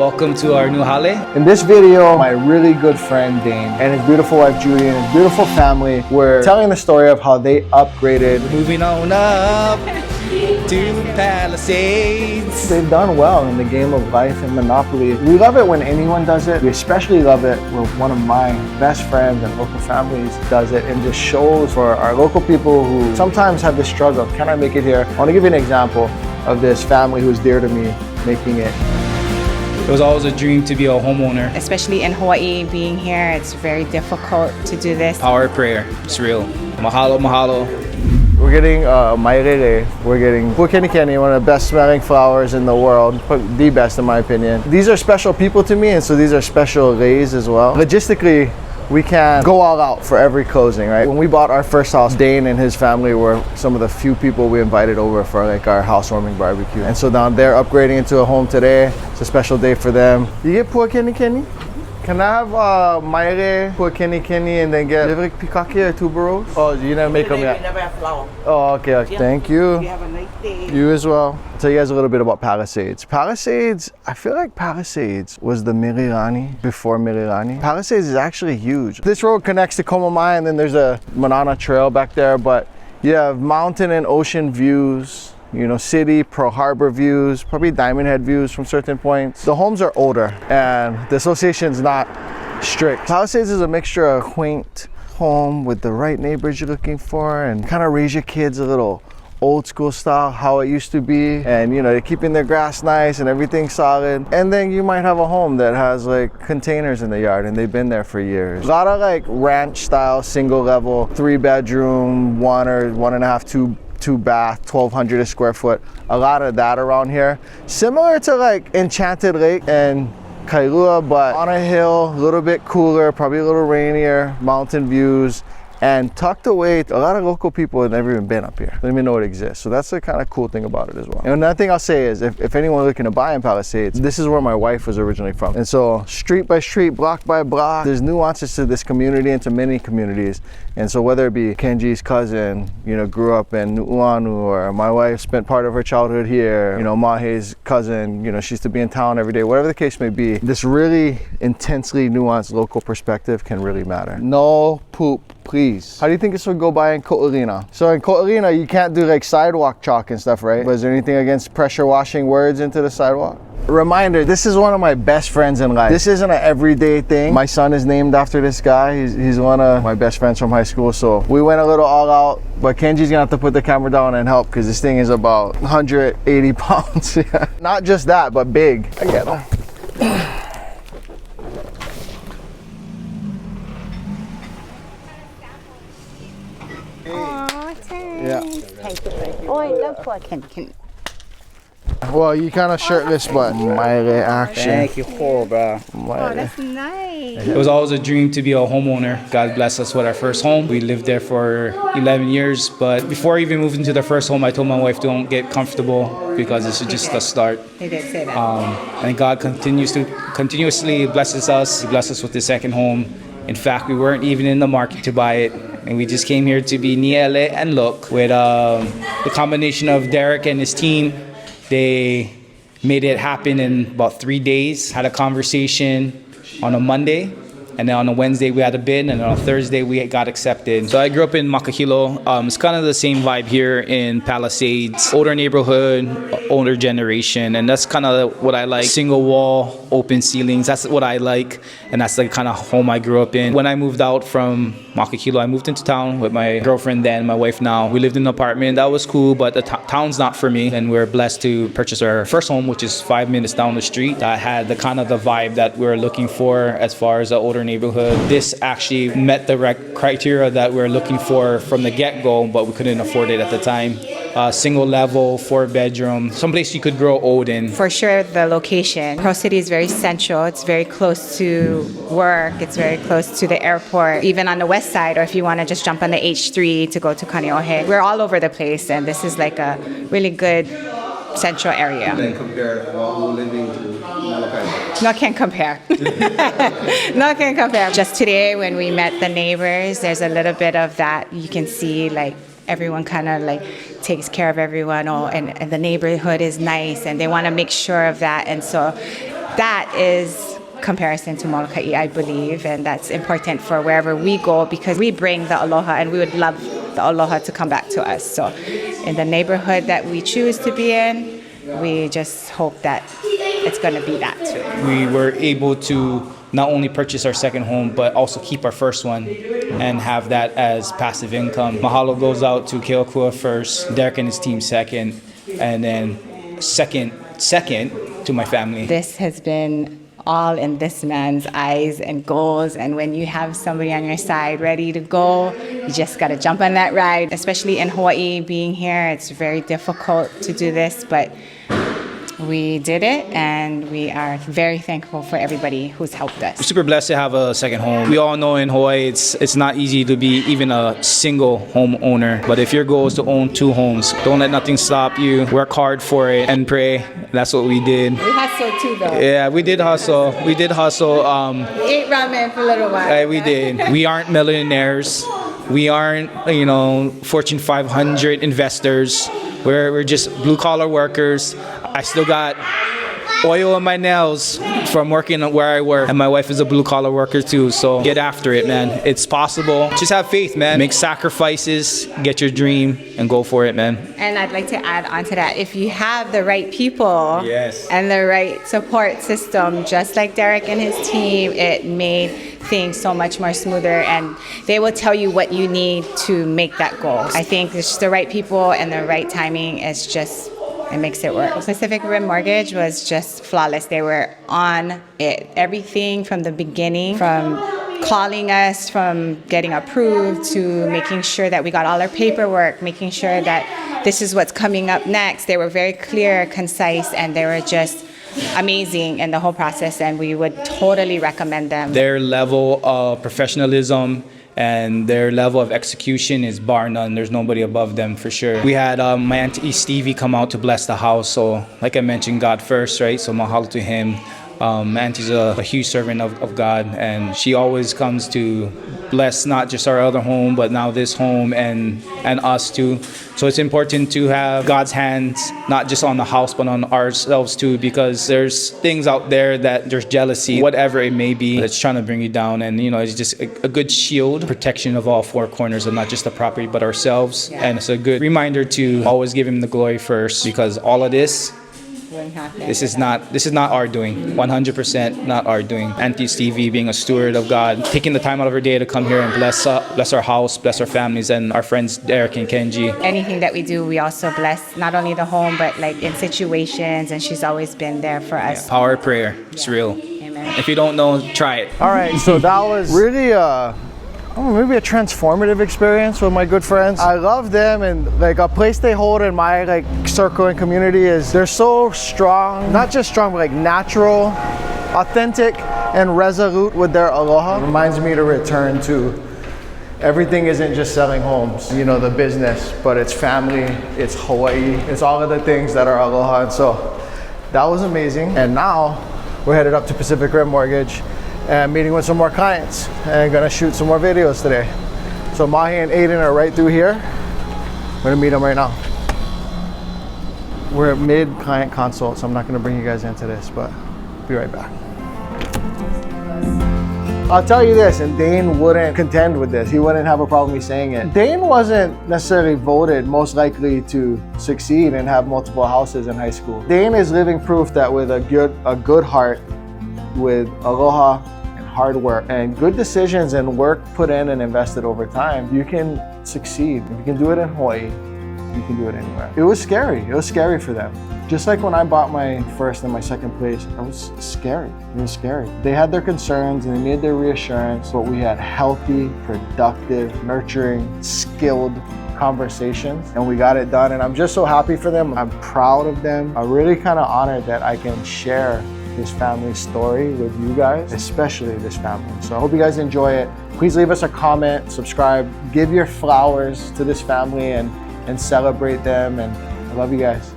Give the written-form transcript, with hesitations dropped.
Welcome to our new hale. In this video, my really good friend Dane and his beautiful wife Judy and his beautiful family were telling the story of how they upgraded. Moving on up to Palisades. They've done well in the game of life and Monopoly. We love it when anyone does it. We especially love it when one of my best friends and local families does it, and just shows for our local people who sometimes have this struggle. Can I make it here? I want to give you an example of this family who's dear to me making it. It was always a dream to be a homeowner. Especially in Hawaii, being here, it's very difficult to do this. Power of prayer, it's real. Mahalo, mahalo. We're getting mairere. We're getting pukenikeni, one of the best smelling flowers in the world. The best in my opinion. These are special people to me, and so these are special leis as well. Logistically, we can go all out for every closing, right? When we bought our first house, Dane and his family were some of the few people we invited over for like our housewarming barbecue. And so now they're upgrading into a home today. It's a special day for them. You get pukenikeni? Can I have maire, pukenikeni, and then get livrik pikake or tuberos? Oh, you never make them yet? We never have flour. Oh, okay. Yeah. Thank you. You have a nice day. You as well. I'll tell you guys a little bit about Palisades. Palisades, I feel like Palisades was the Mirirani before Mirirani. Palisades is actually huge. This road connects to Komamai, and then there's a Manana Trail back there, but you have mountain and ocean views, you know, city, Pearl Harbor views, probably Diamond Head views from certain points. The homes are older and the association's not strict. Palisades is a mixture of quaint home with the right neighbors you're looking for, and kind of raise your kids a little old school style, how it used to be, and you know, they're keeping their grass nice and everything solid. And then you might have a home that has like containers in the yard and they've been there for years. A lot of like ranch style, single level, 3-bedroom, 1 or 1.5, two bath, 1,200 a square foot. A lot of that around here. Similar to like Enchanted Lake and Kailua, but on a hill, a little bit cooler, probably a little rainier, mountain views, and tucked away. A lot of local people have never even been up here. They don't even know it exists. So that's the kind of cool thing about it as well. And another thing I'll say is if anyone's looking to buy in Palisades, this is where my wife was originally from. And so street by street, block by block, there's nuances to this community and to many communities. And so whether it be Kenji's cousin, you know, grew up in Nu'uanu, or my wife spent part of her childhood here, you know, Mahe's cousin, you know, she used to be in town every day, whatever the case may be, this really intensely nuanced local perspective can really matter. No poop, please. How do you think this would go by in Ko'olina? So in Ko'olina, you can't do like sidewalk chalk and stuff, right? But is there anything against pressure washing words into the sidewalk? Reminder, this is one of my best friends in life. This isn't an everyday thing. My son is named after this guy. He's one of my best friends from high school. So we went a little all out, but Kenji's gonna have to put the camera down and help because this thing is about 180 pounds. Yeah. Not just that, but big. I get him. Yeah. Thank you. Oh, I love pukenikeni. Well, you kind of shirtless, but my reaction. Thank you, bro. Oh, that's nice. It was always a dream to be a homeowner. God blessed us with our first home. We lived there for 11 years, but before I even moved into the first home, I told my wife, don't get comfortable because this is just the start. He did say that. And God continuously blesses us. He blessed us with the second home. In fact, we weren't even in the market to buy it, and we just came here to be niele and look with the combination of Derek and his team. They made it happen in about 3 days. Had a conversation on a Monday, and then on a Wednesday we had a bid, and on a Thursday we got accepted. So I grew up in Makahilo. It's kind of the same vibe here in Palisades. Older neighborhood, older generation, and that's kind of what I like. Single wall, open ceilings, that's what I like, and that's the kind of home I grew up in. When I moved out from Makahilo, I moved into town with my girlfriend then, my wife now. We lived in an apartment, that was cool, but the town's not for me. And we're blessed to purchase our first home, which is 5 minutes down the street. That had the kind of the vibe that we're looking for as far as the older neighborhood. This actually met the criteria that we're looking for from the get-go, but we couldn't afford it at the time. Single level, 4-bedroom, someplace you could grow old in. For sure, the location. Pearl City is very central. It's very close to work. It's very close to the airport. Even on the west side, or if you want to just jump on the H3 to go to Kaneohe. We're all over the place, and this is like a really good central area. Then compare while living to Molokai. No can compare. No can compare. Just today when we met the neighbors, there's a little bit of that. You can see like everyone kind of like takes care of everyone, and the neighborhood is nice, and they want to make sure of that. And so that is comparison to Molokai, I believe, and that's important for wherever we go because we bring the aloha and we would love the aloha to come back to us. So in the neighborhood that we choose to be in, we just hope that it's going to be that too. We were able to not only purchase our second home, but also keep our first one and have that as passive income. Mahalo goes out to Keokua first, Derek and his team second, and then second to my family. This has been all in this man's eyes and goals, and when you have somebody on your side ready to go, you just got to jump on that ride. Especially in Hawaii, being here, it's very difficult to do this, but we did it, and we are very thankful for everybody who's helped us. We're super blessed to have a second home. We all know in Hawaii it's not easy to be even a single home owner, but if your goal is to own 2 homes, don't let nothing stop you. Work hard for it and pray. That's what we did. We hustled too, though. Yeah, we did hustle. Ate ramen for a little while. We did. We aren't millionaires. We aren't, Fortune 500 investors. We're just blue collar workers. I still got oil on my nails from working where I work, and my wife is a blue collar worker too. So get after it, man. It's possible. Just have faith, man. Make sacrifices, get your dream, and go for it, man. And I'd like to add on to that, if you have the right people Yes. and the right support system, just like Derek and his team, it made things so much more smoother, and they will tell you what you need to make that goal. I think it's just the right people and the right timing is just, it makes it work. Pacific Rim Mortgage was just flawless. They were on it. Everything from the beginning, from calling us, from getting approved, to making sure that we got all our paperwork, making sure that this is what's coming up next. They were very clear, concise, and they were just amazing in the whole process, and we would totally recommend them. Their level of professionalism and their level of execution is bar none. There's nobody above them for sure. We had my Auntie Stevie come out to bless the house. So like I mentioned, God first, right? So mahalo to him. Auntie's a huge servant of God, and she always comes to bless not just our other home, but now this home and us too. So it's important to have God's hands not just on the house, but on ourselves too, because there's things out there that there's jealousy, whatever it may be, that's trying to bring you down. And it's just a good shield, protection of all 4 corners of not just the property, but ourselves. Yeah. And it's a good reminder to always give him the glory first, because all of this, this is not our doing. 100% not our doing. Auntie Stevie being a steward of God, taking the time out of her day to come here and bless our house, bless our families, and our friends Derek and Kenji. Anything that we do, we also bless not only the home, but like in situations, and she's always been there for us. Yeah. Power of prayer. It's real. Amen. If you don't know, try it. All right, so that was really maybe a transformative experience with my good friends. I love them, and like a place they hold in my circle and community is they're so strong, not just strong, but like natural, authentic, and resolute with their aloha. It reminds me to return to everything isn't just selling homes, the business, but it's family, it's Hawaii, it's all of the things that are aloha. And so that was amazing. And now we're headed up to Pacific Rim Mortgage and meeting with some more clients and gonna shoot some more videos today. So Mahi and Aiden are right through here. I'm gonna meet them right now. We're at mid-client consult, so I'm not gonna bring you guys into this, but be right back. I'll tell you this, and Dane wouldn't contend with this. He wouldn't have a problem me saying it. Dane wasn't necessarily voted most likely to succeed and have multiple houses in high school. Dane is living proof that with a good heart, with aloha and hard work and good decisions and work put in and invested over time, you can succeed. If you can do it in Hawaii, you can do it anywhere. It was scary. It was scary for them. Just like when I bought my first and my second place, it was scary. It was scary. They had their concerns and they made their reassurance, but we had healthy, productive, nurturing, skilled conversations, and we got it done. And I'm just so happy for them. I'm proud of them. I'm really kind of honored that I can share this family's story with you guys, especially this family. So I hope you guys enjoy it. Please leave us a comment, subscribe, give your flowers to this family and celebrate them. And I love you guys.